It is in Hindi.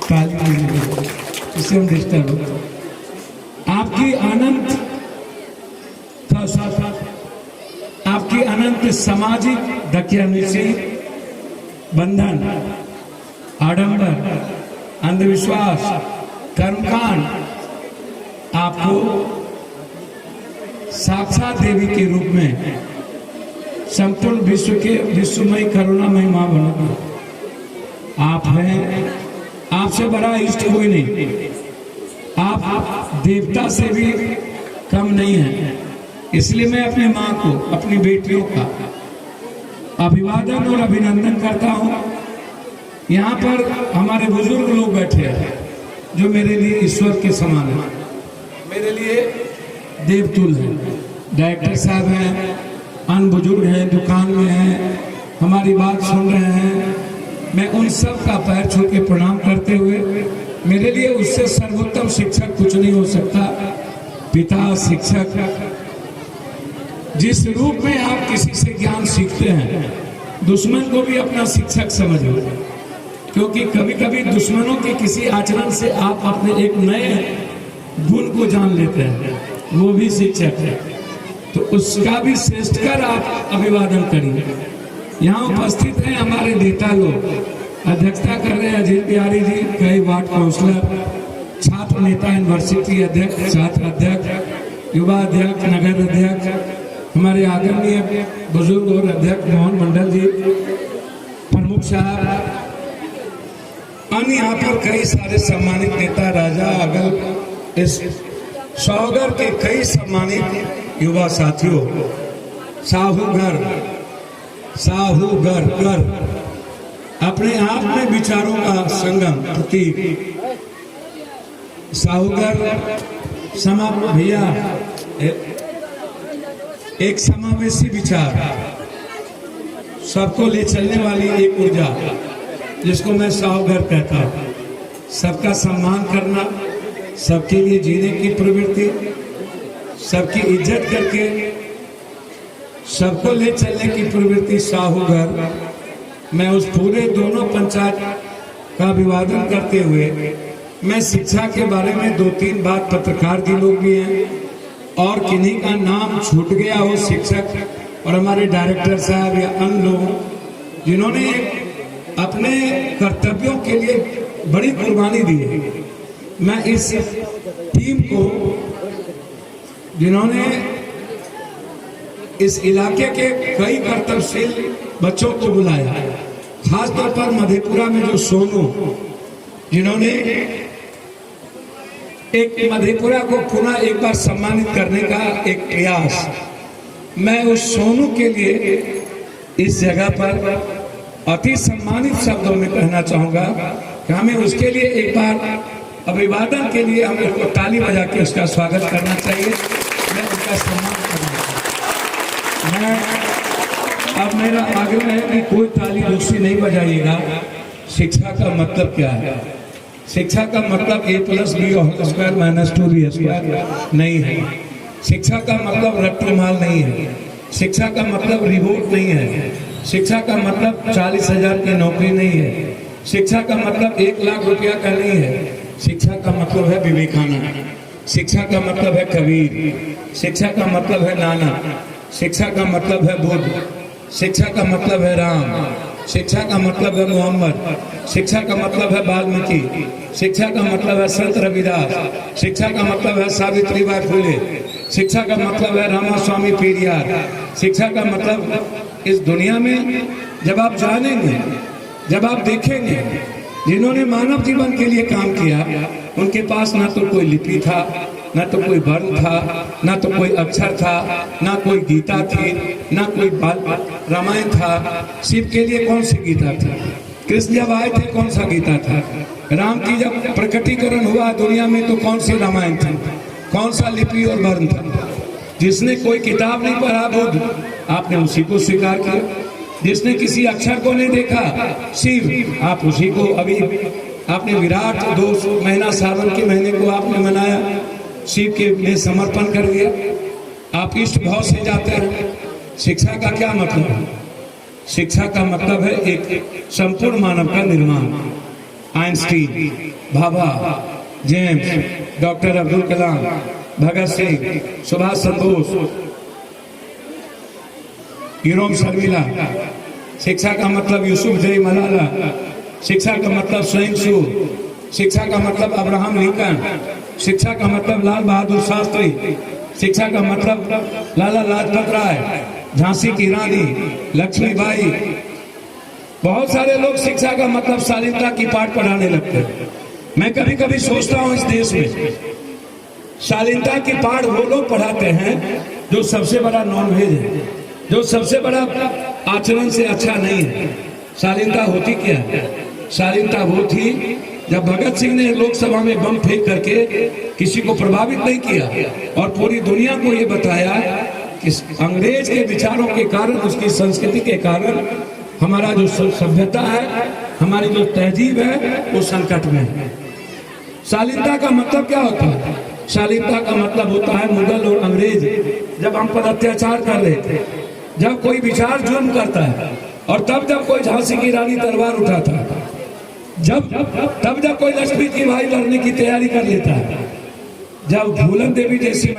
इससे हम डिस्टर्ब हो। आपकी अनंत आपकी अनंत सामाजिक दकियानुसी बंधन, आडंबर, अंधविश्वास, कर्मकांड आपको साक्षात देवी के रूप में संपूर्ण विश्व के विश्वमय करुणामय मां बनोगी। आप हैं, आपसे बड़ा इष्ट कोई नहीं। आप देवता से भी कम नहीं है। इसलिए मैं अपनी मां को, अपनी बेटियों का अभिवादन और अभिनंदन करता हूं। यहाँ पर हमारे बुजुर्ग लोग बैठे हैं जो मेरे लिए ईश्वर के समान है, मेरे लिए देवतुल है। डायरेक्टर साहब हैं, अन्य बुजुर्ग हैं, दुकान में हैं, हमारी बात सुन रहे हैं। मैं उन सब का पैर छू के प्रणाम करते हुए, मेरे लिए उससे सर्वोत्तम शिक्षक कुछ नहीं हो सकता। पिता, शिक्षक, जिस रूप में आप किसी से ज्ञान सीखते हैं, दुश्मन को भी अपना शिक्षक समझो, क्योंकि कभी कभी दुश्मनों के किसी आचरण से आप अपने एक नए गुण को जान लेते हैं, वो भी शिक्षक है। तो उसका भी श्रेष्ठ कर आप अभिवादन करिए। यहाँ उपस्थित हैं हमारे नेता लोग, अध्यक्षता कर रहे हैं अजीत बिहारी जी, कई वार्ड काउंसलर, छात्र नेता, यूनिवर्सिटी अध्यक्ष, छात्र अध्यक्ष, युवा अध्यक्ष, नगर अध्यक्ष, हमारे आदरणीय बुजुर्ग और अध्यक्ष मोहन मंडल जी, प्रमुख साहब, अन्य यहाँ पर कई सारे सम्मानित नेता, राजा अगल, इस सौगर के कई सम्मानित युवा साथियों, साहूगर अपने आप में विचारों का संगम प्रतीक, साहूगर समा भैया एक समावेशी विचार, सबको ले चलने वाली एक ऊर्जा, जिसको मैं साहूगर कहता हूँ। सबका सम्मान करना, सबके लिए जीने की प्रवृत्ति, सबकी इज्जत करके सबको ले चलने की प्रवृत्ति, साहूगर। मैं उस पूरे दोनों पंचायत का अभिवादन करते हुए, मैं शिक्षा के बारे में 2-3 बात, पत्रकार जी लोग भी हैं और किन्हीं का नाम छूट गया हो, शिक्षक और हमारे डायरेक्टर साहब या अन्य लोग जिन्होंने अपने कर्तव्यों के लिए बड़ी कुर्बानी दी है। मैं इस टीम को, जिन्होंने इस इलाके के कई कर्तव्यशील बच्चों को बुलाया, खासतौर पर मधेपुरा में जो सोनू, जिन्होंने एक मधेपुरा को पुनः एक बार सम्मानित करने का एक प्रयास, मैं उस सोनू के लिए इस जगह पर अति सम्मानित शब्दों में कहना चाहूंगा कि हमें उसके लिए एक बार अभिवादन के लिए हमें उसको ताली बजा के उसका स्वागत करना चाहिए। मैं उसका सम्मान करना चाहिए। अब मेरा आग्रह है कि कोई ताली दूसरी नहीं बजाइएगा। शिक्षा का मतलब क्या है? शिक्षा का मतलब A+B² - 2B² नहीं है। शिक्षा का मतलब रट्टूमाल नहीं है। शिक्षा का मतलब रिवोट नहीं है। शिक्षा का मतलब 40,000 की नौकरी नहीं है। शिक्षा का मतलब 1 लाख रुपया का नहीं है। शिक्षा का मतलब है विवेकानंद। शिक्षा का मतलब है कबीर। शिक्षा का मतलब है नानक। शिक्षा का मतलब है बुद्ध। शिक्षा का मतलब है राम। शिक्षा का मतलब है मोहम्मद। शिक्षा का मतलब है वाल्मीकि। शिक्षा का मतलब है संत रविदास। शिक्षा का मतलब है सावित्रीबाई फुले। शिक्षा का मतलब है रामास्वामी पेरियार। शिक्षा का मतलब इस दुनिया में जब आप जानेंगे, जब आप देखेंगे, जिन्होंने मानव जीवन के लिए काम किया, उनके पास ना तो कोई लिपि था, ना तो कोई वर्ण था, ना तो कोई अक्षर था, ना कोई गीता थी, ना कोई रामायण था। शिव के लिए कौन सी गीता थी? कृष्ण जब आए थे कौन सा गीता था? राम की जब प्रकटीकरण हुआ दुनिया में तो कौन सी रामायण थी? कौन सा लिपि और वर्ण था? जिसने कोई किताब नहीं पढ़ा बुद्ध, आपने उसी को स्वीकार किया। जिसने किसी अक्षर को नहीं देखा शिव, आप उसी को, अभी आपने विराट 2 महीना सावन के महीने को आपने मनाया, शिव के लिए समर्पण कर दिया। आप इष्ट भाव से जाते हैं। शिक्षा का क्या मतलब है? शिक्षा का मतलब है एक संपूर्ण मानव का निर्माण। Einstein, Bhabha, James, doctor Abdul Kalam, Bhagat Singh, Subhash Chandra Bose, Irom Sharmila. शिक्षा का मतलब यूसुफ जय मलाला, शिक्षा का मतलब स्वयंसु, शिक्षा का मतलब अब्राहम लिंकन, शिक्षा का मतलब लाल बहादुर शास्त्री, शिक्षा का मतलब लाला लाजपत राय, झांसी की रानी लक्ष्मीबाई। बहुत सारे लोग शिक्षा का मतलब शालीनता की पाठ पढ़ाने लगते हैं। मैं कभी कभी सोचता हूं इस देश में शालीनता की पाठ वो लोग पढ़ाते हैं जो सबसे बड़ा नॉन वेज है, जो सबसे बड़ा आचरण से अच्छा नहीं है। शालीनता होती क्या है? शालीनता वो थी जब भगत सिंह ने लोकसभा में बम फेंक करके किसी को प्रभावित नहीं किया और पूरी दुनिया को ये बताया कि अंग्रेज के विचारों के कारण, उसकी संस्कृति के कारण हमारा जो सभ्यता है, हमारी जो तहजीब है, वो संकट में है। शालीनता का मतलब क्या होता है? शालीनता का मतलब होता है मुगल और अंग्रेज जब हम पर अत्याचार कर रहे थे, जब कोई विचार जुर्म करता है, और तब जब कोई झांसी की रानी तलवार उठाता है, जब कोई लक्ष्मी की भाई लड़ने की तैयारी कर लेता है, जब फूलन देवी जैसी